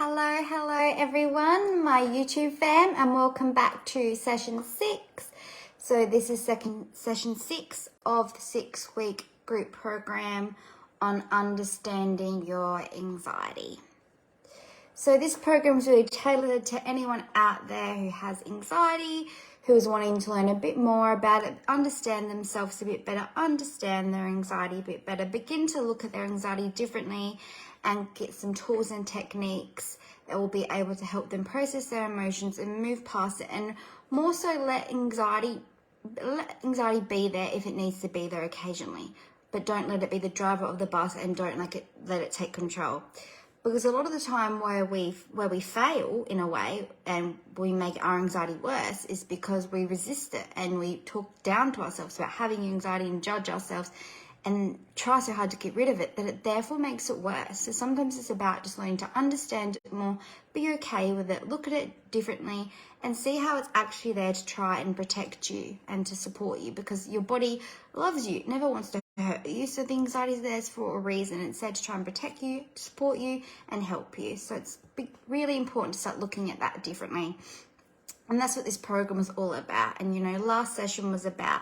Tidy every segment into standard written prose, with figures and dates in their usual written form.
Hello everyone, my YouTube fam, and welcome back to session 6. So this is session 6 of the 6-week group program on understanding your anxiety. So this program is really tailored to anyone out there who has anxiety, who is wanting to learn a bit more about it, understand themselves a bit better, understand their anxiety a bit better, begin to look at their anxiety differently, and get some tools and techniques that will be able to help them process their emotions and move past it, and more so let anxiety be there if it needs to be there occasionally, but don't let it be the driver of the bus, and don't let it take control. Because a lot of the time where we fail in a way and we make our anxiety worse is because we resist it and we talk down to ourselves about having anxiety and judge ourselves and try so hard to get rid of it that it therefore makes it worse. So sometimes it's about just learning to understand it more, be okay with it, look at it differently, and see how it's actually there to try and protect you and to support you, because your body loves you, never wants to hurt you. So the anxiety is there for a reason. It's there to try and protect you, support you, and help you. So it's really important to start looking at that differently. And that's what this program is all about. And, last session was about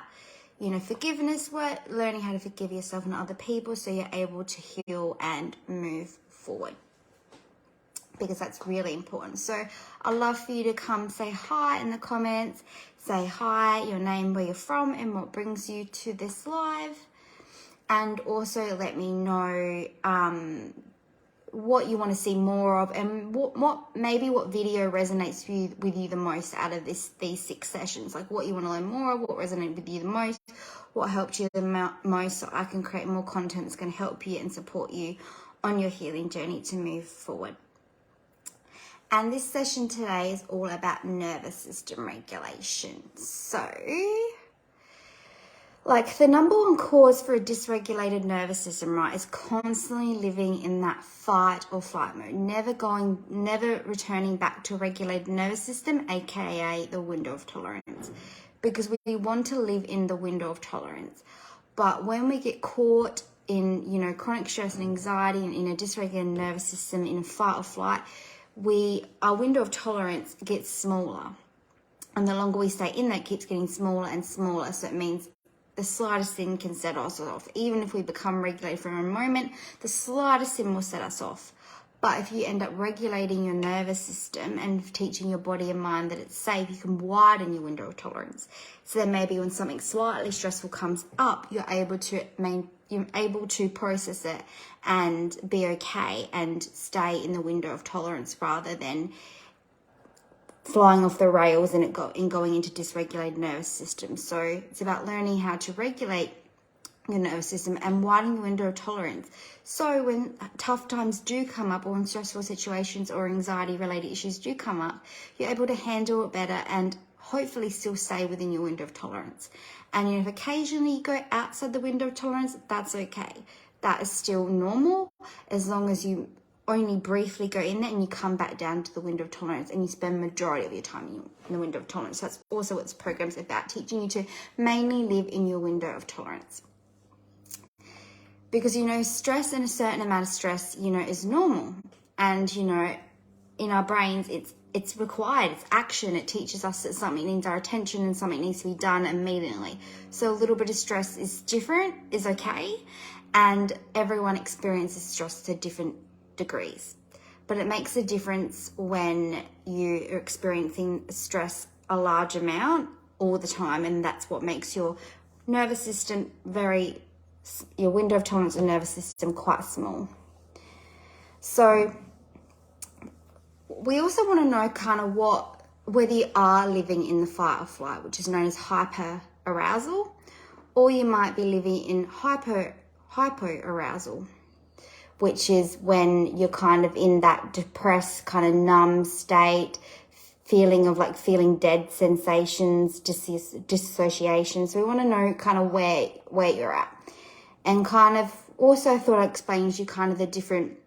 forgiveness work, learning how to forgive yourself and other people so you're able to heal and move forward, because that's really important. So I'd love for you to come say hi in the comments, say hi, your name, where you're from, and what brings you to this live. And also let me know what you want to see more of, and what video resonates with you the most out of these 6 sessions. Like what you want to learn more of, what resonated with you the most, what helped you the most, so I can create more content that's going to help you and support you on your healing journey to move forward. And this session today is all about nervous system regulation. So, the number one cause for a dysregulated nervous system, right, is constantly living in that fight or flight mode, never returning back to a regulated nervous system, aka the window of tolerance, because we want to live in the window of tolerance. But when we get caught in, chronic stress and anxiety and in a dysregulated nervous system, in a fight or flight, our window of tolerance gets smaller. And the longer we stay in that, it keeps getting smaller and smaller. So it means the slightest thing can set us off. Even if we become regulated for a moment, the slightest thing will set us off. But if you end up regulating your nervous system and teaching your body and mind that it's safe, you can widen your window of tolerance. So then maybe when something slightly stressful comes up, you're able to process it and be okay and stay in the window of tolerance, rather than flying off the rails and going into dysregulated nervous system. So it's about learning how to regulate your nervous system and widen your window of tolerance. So when tough times do come up, or when stressful situations or anxiety-related issues do come up, you're able to handle it better and hopefully still stay within your window of tolerance. And if occasionally you go outside the window of tolerance, that's okay. That is still normal, as long as you only briefly go in there and you come back down to the window of tolerance, and you spend the majority of your time in the window of tolerance. That's also what this program is about, teaching you to mainly live in your window of tolerance. Because, stress, and a certain amount of stress, is normal. And, in our brains, it's required, it's action. It teaches us that something needs our attention and something needs to be done immediately. So a little bit of stress is okay. And everyone experiences stress to different degrees, but it makes a difference when you are experiencing stress a large amount all the time, and that's what makes your nervous system your window of tolerance and nervous system quite small. So we also want to know kind of whether you are living in the fight or flight, which is known as hyperarousal, or you might be living in hypoarousal, which is when you're kind of in that depressed, kind of numb state, feeling dead sensations, dissociation. So we want to know kind of where you're at. And kind of also thought I'd explain to you kind of the different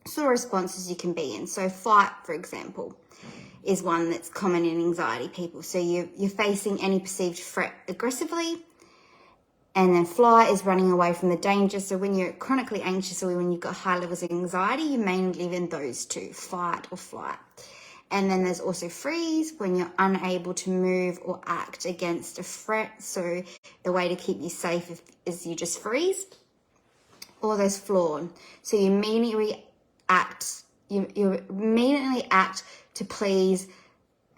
sort of responses you can be in. So fight, for example, is one that's common in anxiety people. So you're facing any perceived threat aggressively, And then flight is running away from the danger. So when you're chronically anxious or when you've got high levels of anxiety, you mainly live in those two, fight or flight. And then there's also freeze, when you're unable to move or act against a threat. So the way to keep you safe is you just freeze. Or there's fawn. So you immediately act to please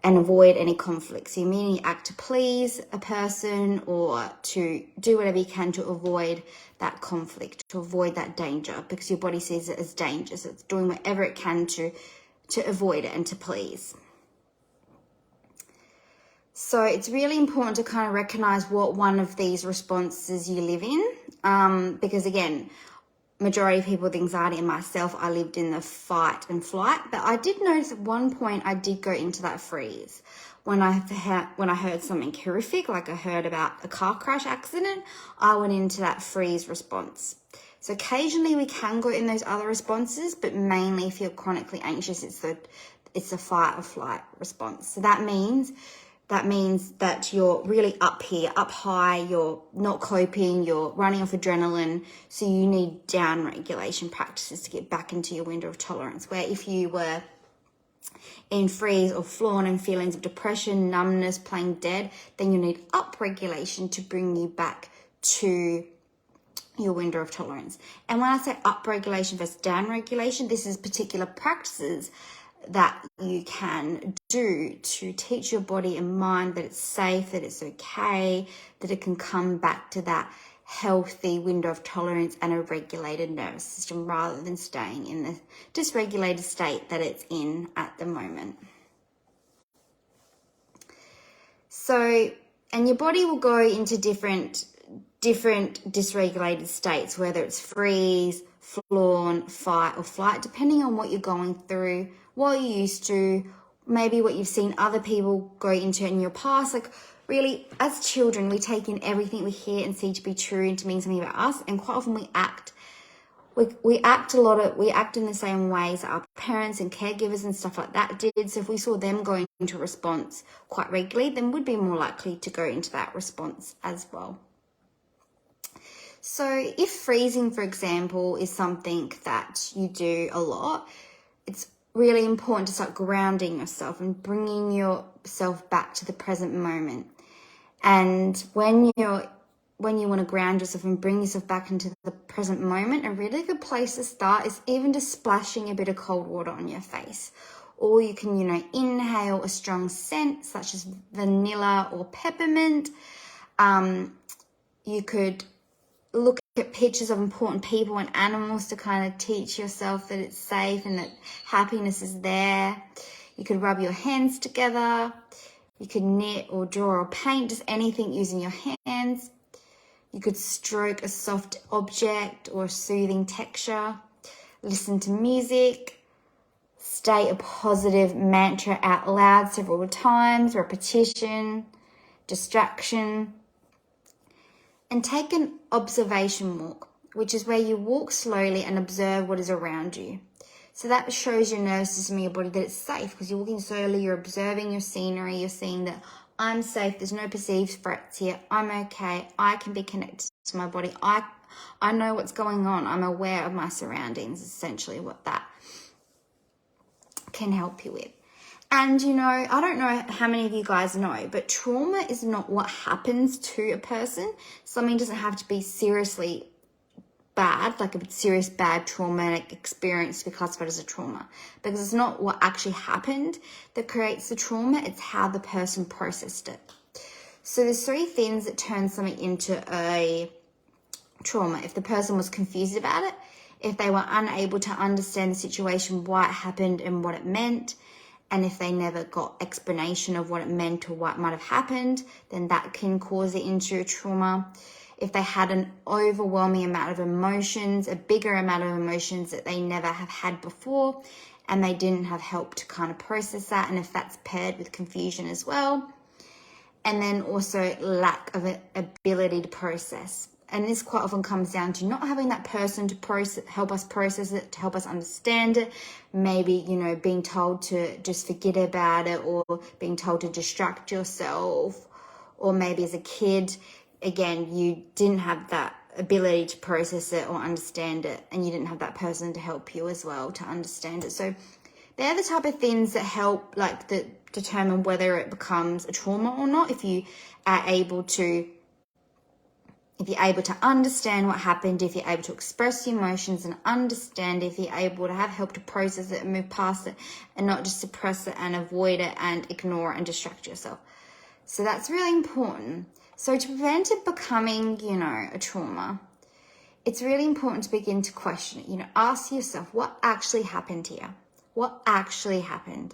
and avoid any conflicts. So you immediately act to please a person or to do whatever you can to avoid that conflict, to avoid that danger, because your body sees it as danger. So it's doing whatever it can to avoid it and to please. So it's really important to kind of recognize what one of these responses you live in, because again, majority of people with anxiety and myself, I lived in the fight and flight. But I did notice at one point I did go into that freeze when I heard something horrific, like I heard about a car crash accident. I went into that freeze response. So occasionally we can go in those other responses, but mainly if you're chronically anxious, it's the fight or flight response. So that means that you're really up here, up high, you're not coping, you're running off adrenaline, so you need down regulation practices to get back into your window of tolerance. Where if you were in freeze or fawn and feelings of depression, numbness, playing dead, then you need up regulation to bring you back to your window of tolerance. And when I say up regulation versus down regulation, this is particular practices that you can do to teach your body and mind that it's safe, that it's okay, that it can come back to that healthy window of tolerance and a regulated nervous system rather than staying in the dysregulated state that it's in at the moment. So, and your body will go into different dysregulated states, whether it's freeze, fawn, fight or flight, depending on what you're going through, what you're used to, maybe what you've seen other people go into in your past. Like really, as children, we take in everything we hear and see to be true and to mean something about us, and quite often we act in the same ways that our parents and caregivers and stuff like that did. So if we saw them going into a response quite regularly, then we'd be more likely to go into that response as well. So if freezing, for example, is something that you do a lot, it's really important to start grounding yourself and bringing yourself back to the present moment. And when you want to ground yourself and bring yourself back into the present moment, a really good place to start is even just splashing a bit of cold water on your face. Or you can, inhale a strong scent such as vanilla or peppermint. You could look at pictures of important people and animals to kind of teach yourself that it's safe and that happiness is there. You could rub your hands together. You could knit or draw or paint, just anything using your hands. You could stroke a soft object or a soothing texture. Listen to music. State a positive mantra out loud several times. Repetition. Distraction. And take an observation walk, which is where you walk slowly and observe what is around you. So that shows your nervous system and your body that it's safe, because you're walking slowly, you're observing your scenery, you're seeing that I'm safe, there's no perceived threats here, I'm okay, I can be connected to my body, I know what's going on, I'm aware of my surroundings, essentially what that can help you with. And, I don't know how many of you guys know, but trauma is not what happens to a person. Something doesn't have to be seriously bad, like a serious bad traumatic experience to be classified as a trauma. Because it's not what actually happened that creates the trauma, it's how the person processed it. So there's three things that turn something into a trauma. If the person was confused about it, if they were unable to understand the situation, why it happened and what it meant, and if they never got explanation of what it meant or what might have happened, then that can cause it into a trauma. If they had an overwhelming amount of emotions, a bigger amount of emotions that they never have had before, and they didn't have help to kind of process that, and if that's paired with confusion as well. And then also lack of ability to process. And this quite often comes down to not having that person to help us process it, to help us understand it. Maybe, being told to just forget about it, or being told to distract yourself. Or maybe as a kid, again, you didn't have that ability to process it or understand it, and you didn't have that person to help you as well to understand it. So they're the type of things that help, like, that determine whether it becomes a trauma or not. If you are able to, if you're able to understand what happened, if you're able to express your emotions and understand, if you're able to have help to process it and move past it and not just suppress it and avoid it and ignore it and distract yourself. So that's really important. So to prevent it becoming, a trauma, it's really important to begin to question it. Ask yourself, what actually happened here? What actually happened?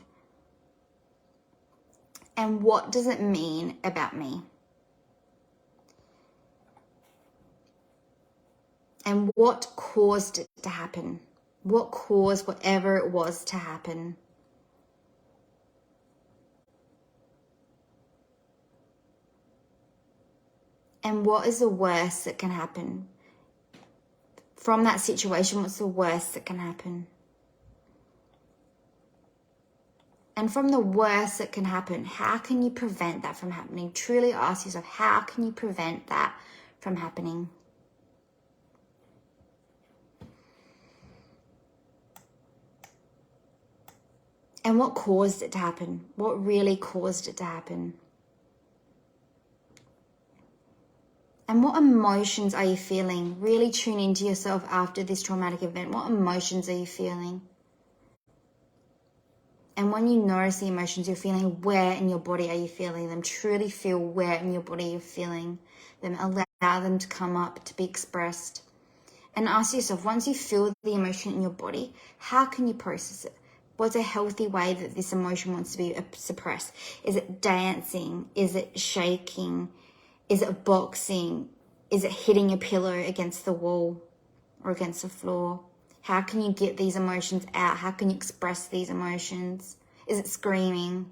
And what does it mean about me? And what caused it to happen? What caused whatever it was to happen? And what is the worst that can happen? From that situation, what's the worst that can happen? And from the worst that can happen, how can you prevent that from happening? Truly ask yourself, how can you prevent that from happening? And what caused it to happen? What really caused it to happen? And what emotions are you feeling? Really tune into yourself after this traumatic event. What emotions are you feeling? And when you notice the emotions you're feeling, where in your body are you feeling them? Truly feel where in your body you're feeling them. Allow them to come up, to be expressed. And ask yourself, once you feel the emotion in your body, how can you process it? What's a healthy way that this emotion wants to be suppressed? Is it dancing? Is it shaking? Is it boxing? Is it hitting a pillow against the wall or against the floor? How can you get these emotions out? How can you express these emotions? Is it screaming?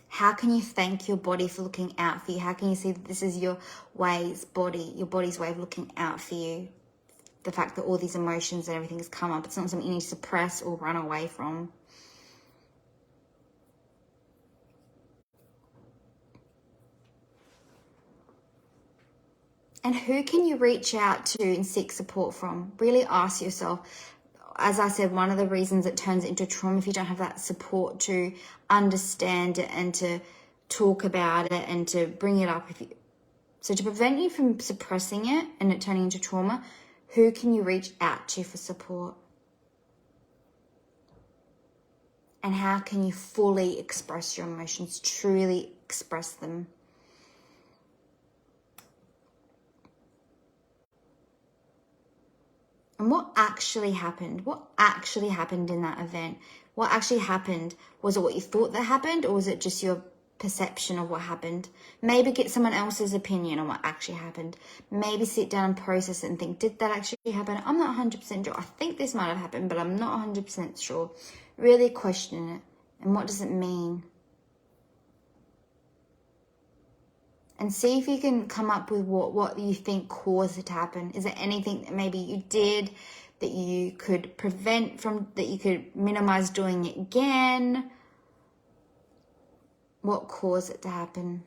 How can you thank your body for looking out for you? How can you see that this is your body's way of looking out for you? The fact that all these emotions and everything has come up. It's not something you need to suppress or run away from. And who can you reach out to and seek support from? Really ask yourself. As I said, one of the reasons it turns into trauma, if you don't have that support to understand it and to talk about it and to bring it up. So to prevent you from suppressing it and it turning into trauma, who can you reach out to for support? And how can you fully express your emotions, truly express them? And what actually happened? What actually happened in that event? What actually happened? Was it what you thought that happened, or was it just your perception of what happened? Maybe get someone else's opinion on what actually happened. Maybe sit down and process it and think, did that actually happen? I'm not 100% sure. I think this might have happened, but I'm not 100% sure. Really question it. And what does it mean? And see if you can come up with what you think caused it to happen. Is there anything that maybe you did that you could prevent from, that you could minimize doing it again? What caused it to happen?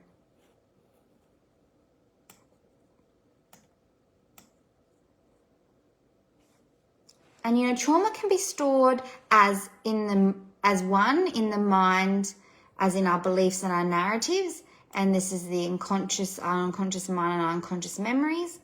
And trauma can be stored as one in the mind, as in our beliefs and our narratives. And this is the our unconscious mind and our unconscious memories.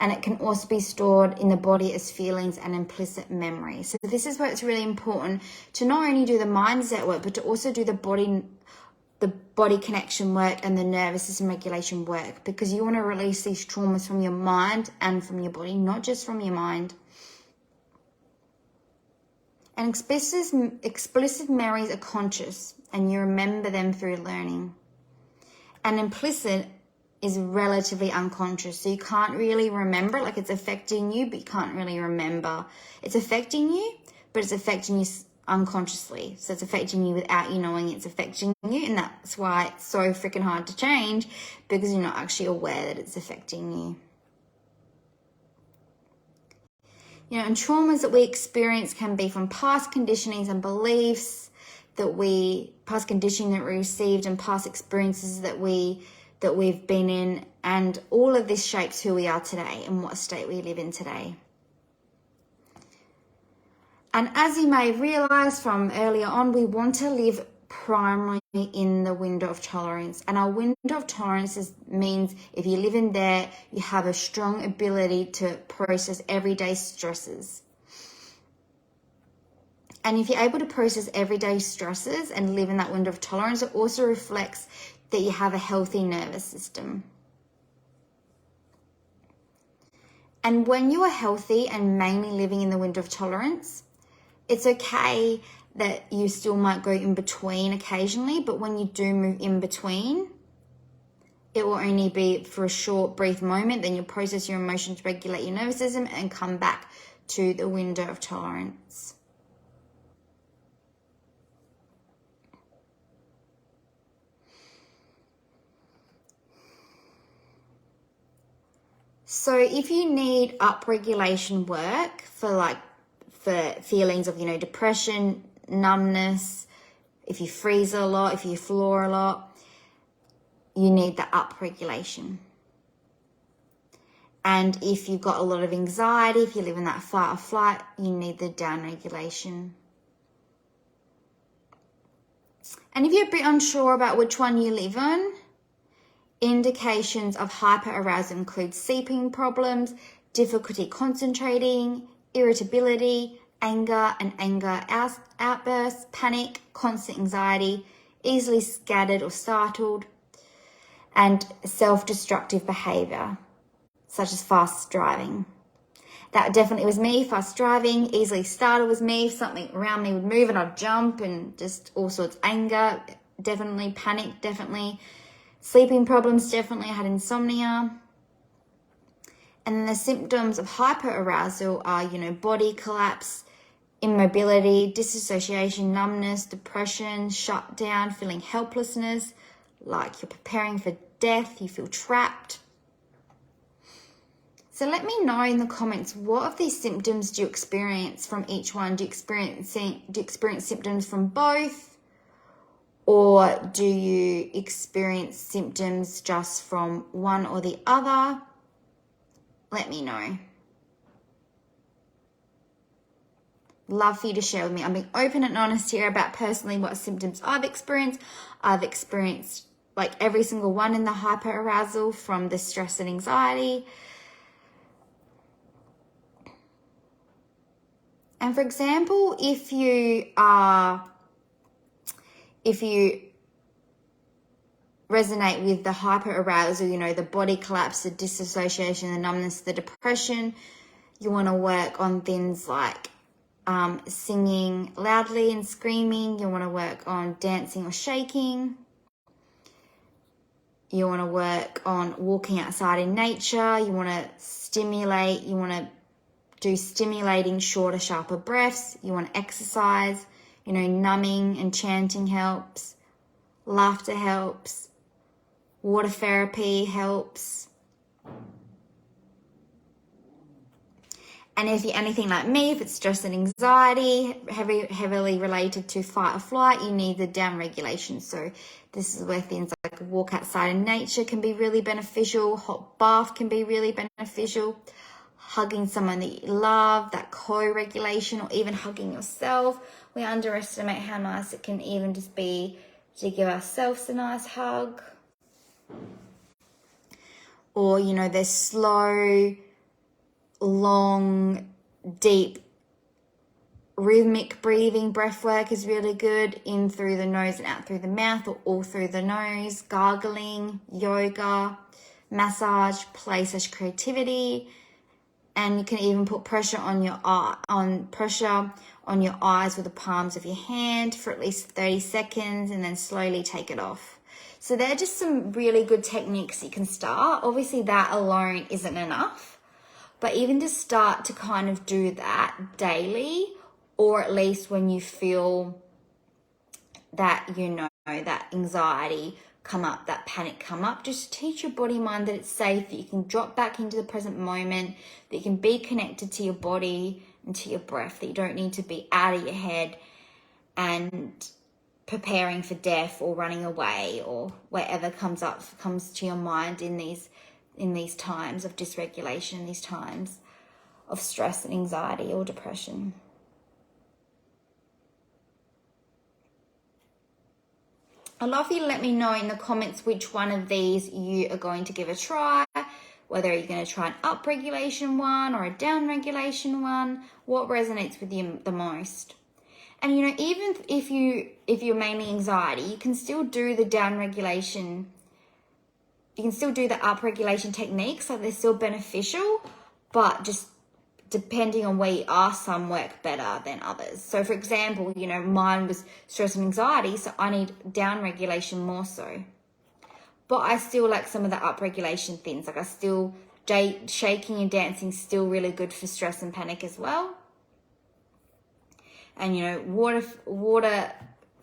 And it can also be stored in the body as feelings and implicit memory. So this is where it's really important to not only do the mindset work, but to also do the body connection work and the nervous system regulation work, because you want to release these traumas from your mind and from your body, not just from your mind. And explicit memories are conscious, and you remember them through learning. And implicit is relatively unconscious, so you can't really remember it, like it's affecting you, but you can't really remember. It's affecting you, but it's affecting you unconsciously. So it's affecting you without you knowing it's affecting you, and that's why it's so freaking hard to change, because you're not actually aware that it's affecting you. And traumas that we experience can be from past conditionings and beliefs. past conditioning that we received, and past experiences that we've been in, and all of this shapes who we are today and what state we live in today. And as you may have realized from earlier on, we want to live primarily in the window of tolerance. And our window of tolerance means if you live in there, you have a strong ability to process everyday stresses. And if you're able to process everyday stresses and live in that window of tolerance, it also reflects that you have a healthy nervous system. And when you are healthy and mainly living in the window of tolerance, it's okay that you still might go in between occasionally, but when you do move in between, it will only be for a short, brief moment. Then you'll process your emotions, regulate your nervous system, and come back to the window of tolerance. So if you need upregulation work for feelings of, depression, numbness, if you freeze a lot, if you floor a lot, you need the upregulation. And if you've got a lot of anxiety, if you live in that fight or flight, you need the downregulation. And if you're a bit unsure about which one you live on, indications of hyperarousal include sleeping problems, difficulty concentrating, irritability, anger and anger outbursts, panic, constant anxiety, easily scattered or startled, and self-destructive behavior, such as fast driving. That definitely was me. Fast driving, easily startled was me. If something around me would move and I'd jump, and just all sorts. Anger, definitely. Panic, definitely. Sleeping problems, definitely. I had insomnia. And then the symptoms of hyperarousal are, body collapse, immobility, disassociation, numbness, depression, shutdown, feeling helplessness, like you're preparing for death, you feel trapped. So let me know in the comments, what of these symptoms do you experience from each one? Do you experience symptoms from both? Or do you experience symptoms just from one or the other? Let me know. Love for you to share with me. I'm being open and honest here about personally what symptoms I've experienced. I've experienced every single one in the hyperarousal, from the stress and anxiety. And for example, if you resonate with the hyperarousal, the body collapse, the disassociation, the numbness, the depression, you want to work on things like singing loudly and screaming. You want to work on dancing or shaking. You want to work on walking outside in nature. You want to stimulate. You want to do stimulating, shorter, sharper breaths. You want to exercise. Numbing and chanting helps. Laughter helps. Water therapy helps. And if you're anything like me, if it's stress and anxiety, heavily related to fight or flight, you need the down regulation. So this is where things like a walk outside in nature can be really beneficial. Hot bath can be really beneficial. Hugging someone that you love, that co-regulation, or even hugging yourself. We underestimate how nice it can even just be to give ourselves a nice hug. Or, there's slow, long, deep, rhythmic breathing. Breath work is really good. In through the nose and out through the mouth, or all through the nose. Gargling, yoga, massage, play/creativity. And you can even put pressure on your eyes with the palms of your hand for at least 30 seconds, and then slowly take it off. So they're just some really good techniques you can start. Obviously that alone isn't enough, but even to start to kind of do that daily, or at least when you feel that, that anxiety come up, that panic come up, just teach your body mind that it's safe, that you can drop back into the present moment, that you can be connected to your body and to your breath, that you don't need to be out of your head and preparing for death or running away or whatever comes to your mind in these times of dysregulation, these times of stress and anxiety or depression. I'd love for you to let me know in the comments which one of these you are going to give a try, whether you're going to try an up-regulation one or a down-regulation one, what resonates with you the most. And, you know, even if you're mainly anxiety, you can still do the down-regulation, you can still do the up-regulation techniques, so they're still beneficial, but just depending on where you are, some work better than others. So, for example, you know, mine was stress and anxiety, so I need down-regulation more so. But I still like some of the up-regulation things. Like I still, shaking and dancing still really good for stress and panic as well. And, you know, water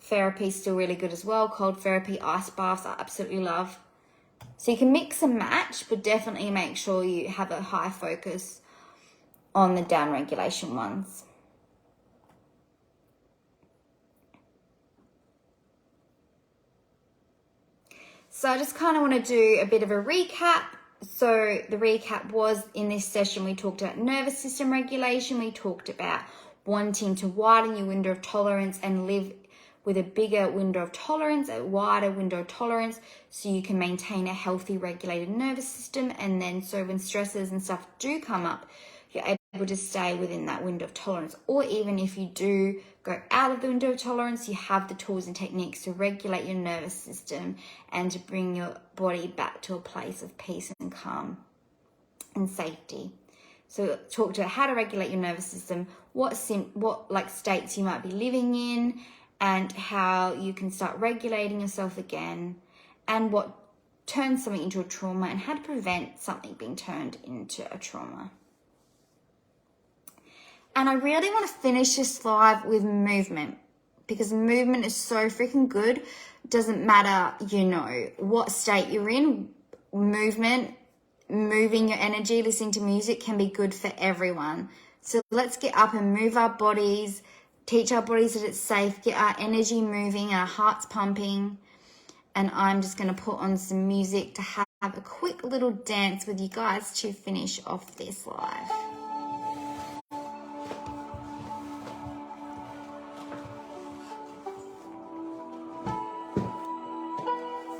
therapy is still really good as well. Cold therapy, ice baths, I absolutely love. So you can mix and match, but definitely make sure you have a high focus on the down regulation ones. So I just kind of want to do a bit of a recap. So the recap was, in this session, we talked about nervous system regulation. We talked about wanting to widen your window of tolerance and live with a bigger window of tolerance, a wider window of tolerance, so you can maintain a healthy regulated nervous system. And then so when stresses and stuff do come up, you're able to stay within that window of tolerance. Or even if you do go out of the window of tolerance, you have the tools and techniques to regulate your nervous system and to bring your body back to a place of peace and calm and safety. So talk to how to regulate your nervous system, what states you might be living in, and how you can start regulating yourself again, and what turns something into a trauma and how to prevent something being turned into a trauma. And I really want to finish this live with movement, because movement is so freaking good. It doesn't matter, you know, what state you're in, moving your energy, listening to music can be good for everyone. So let's get up and move our bodies, teach our bodies that it's safe, get our energy moving, our hearts pumping. And I'm just going to put on some music to have a quick little dance with you guys to finish off this live.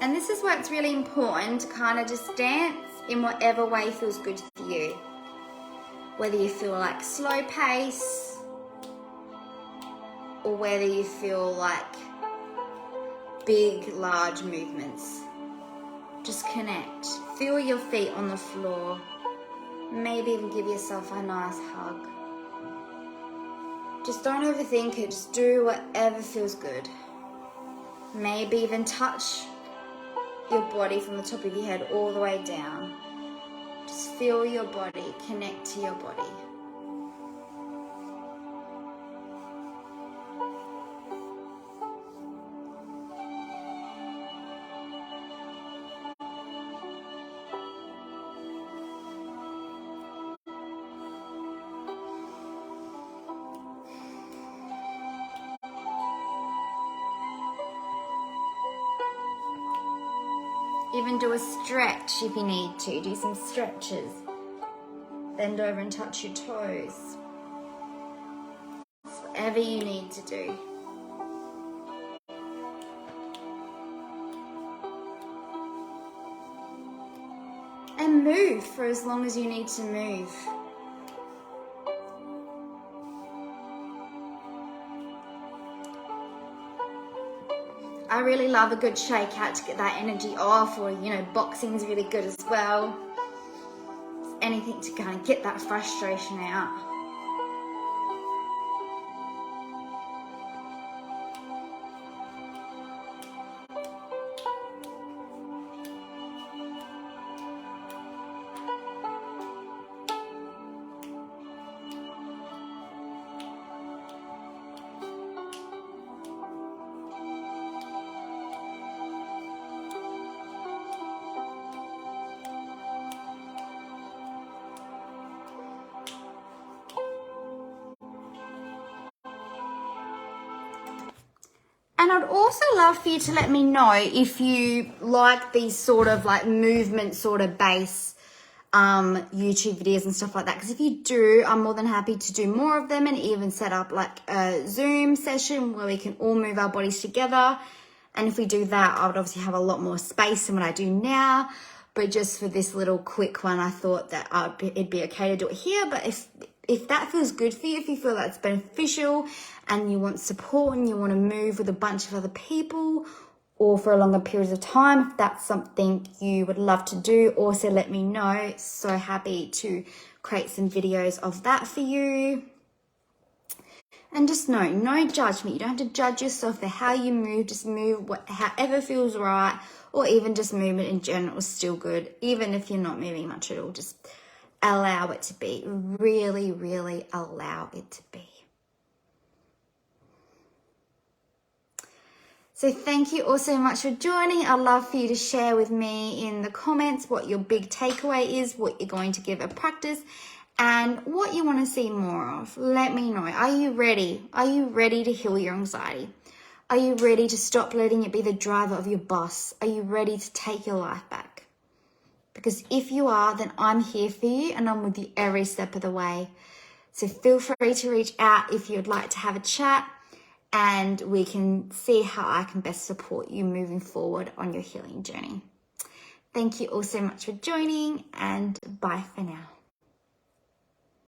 And this is where it's really important to kind of just dance in whatever way feels good for you. Whether you feel like slow pace or whether you feel like big, large movements. Just connect. Feel your feet on the floor. Maybe even give yourself a nice hug. Just don't overthink it. Just do whatever feels good. Maybe even touch your body from the top of your head all the way down. Just feel your body, connect to your body. Even do a stretch if you need to. Do some stretches. Bend over and touch your toes. Whatever you need to do. And move for as long as you need to move. I really love a good shake out to get that energy off, or, you know, boxing's really good as well. Anything to kind of get that frustration out. And I'd also love for you to let me know if you like these sort of like movement sort of base YouTube videos and stuff like that. Because if you do, I'm more than happy to do more of them and even set up like a Zoom session where we can all move our bodies together. And if we do that, I would obviously have a lot more space than what I do now. But just for this little quick one, I thought that it'd be okay to do it here. But if that feels good for you, if you feel that's beneficial and you want support and you want to move with a bunch of other people or for a longer period of time, if that's something you would love to do, also let me know. So happy to create some videos of that for you. And just know, no judgment. You don't have to judge yourself for how you move. Just move however feels right, or even just movement in general is still good. Even if you're not moving much at all, just allow it to be. Really, really allow it to be. So thank you all so much for joining. I'd love for you to share with me in the comments what your big takeaway is, what you're going to give a practice, and what you want to see more of. Let me know. Are you ready? Are you ready to heal your anxiety? Are you ready to stop letting it be the driver of your bus? Are you ready to take your life back? Because if you are, then I'm here for you and I'm with you every step of the way. So feel free to reach out if you'd like to have a chat and we can see how I can best support you moving forward on your healing journey. Thank you all so much for joining, and bye for now.